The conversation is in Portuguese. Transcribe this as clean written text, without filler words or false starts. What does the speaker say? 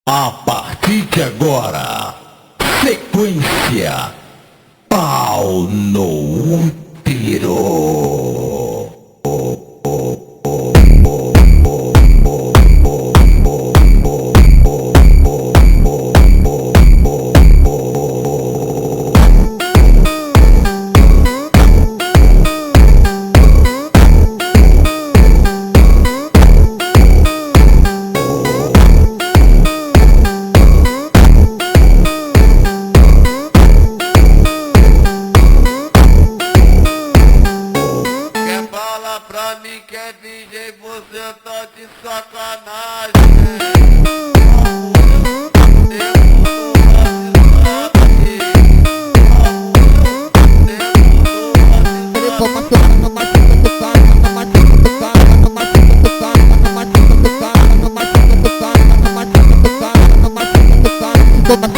A partir de agora, sequência pau no útero. Pra mim que é DJ, você tá de sacanagem. Toma